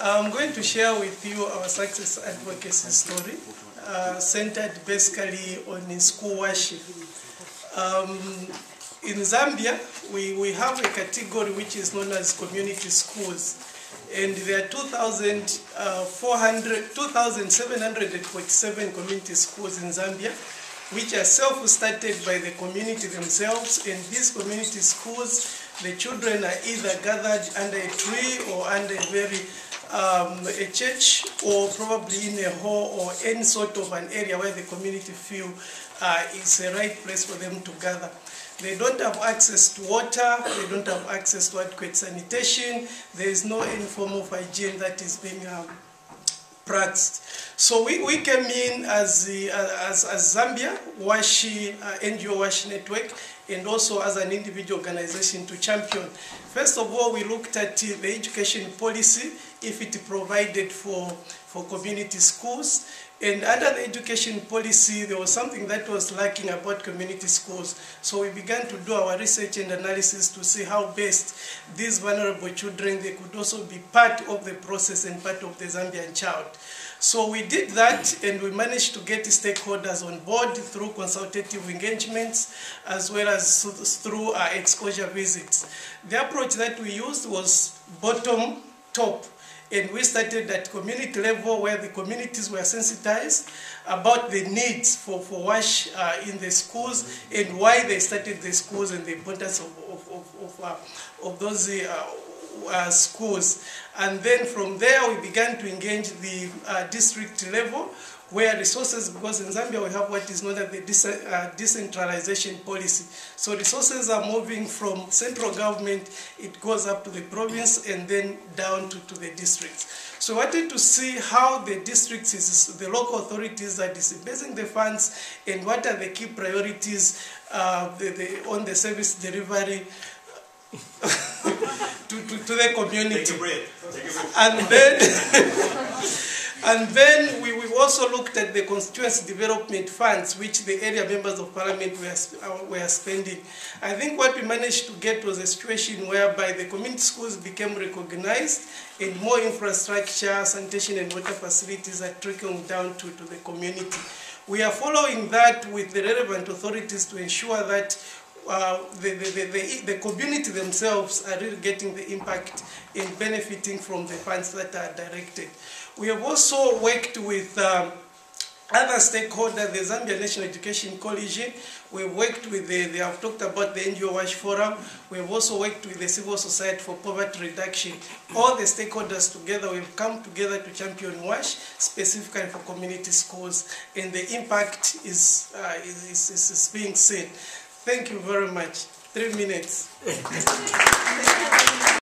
I'm going to share with you our success advocacy story, centered basically on school worship. In Zambia, we have a category which is known as community schools, and there are 2,747 community schools in Zambia, which are self-started by the community themselves. And these community schools, the children are either gathered under a tree or under a church, or probably in a hall or any sort of an area where the community feel is the right place for them to gather. They don't have access to water, they don't have access to adequate sanitation, there is no any form of hygiene that is being practiced. So we came in as Zambia WASHI, NGO WASHI Network, and also as an individual organization to champion. First of all, we looked at the education policy, if it provided for community schools. And under the education policy, there was something that was lacking about community schools. So we began to do our research and analysis to see how best these vulnerable children, they could also be part of the process and part of the Zambian child. So we did that, and we managed to get stakeholders on board through consultative engagements, as well as through our exposure visits. The approach that we used was bottom-top. And we started at community level, where the communities were sensitized about the needs for WASH in the schools, and why they started the schools and the importance of those schools. And then from there we began to engage the district level, where resources, because in Zambia we have what is known as the decentralization policy. So resources are moving from central government, it goes up to the province and then down to the districts. So I wanted to see how the districts, the local authorities are disbursing the funds, and what are the key priorities on the service delivery to the community. Take a break. And then we also looked at the constituency development funds, which the area members of parliament were spending. I think what we managed to get was a situation whereby the community schools became recognized, and more infrastructure, sanitation and water facilities are trickling down to the community. We are following that with the relevant authorities to ensure that the community themselves are really getting the impact in benefiting from the funds that are directed. We have also worked with other stakeholders, the Zambia National Education Coalition. We've worked with they have talked about the NGO WASH Forum. We have also worked with the Civil Society for Poverty Reduction. All the stakeholders together, we've come together to champion WASH, specifically for community schools, and the impact is being seen. Thank you very much. 3 minutes.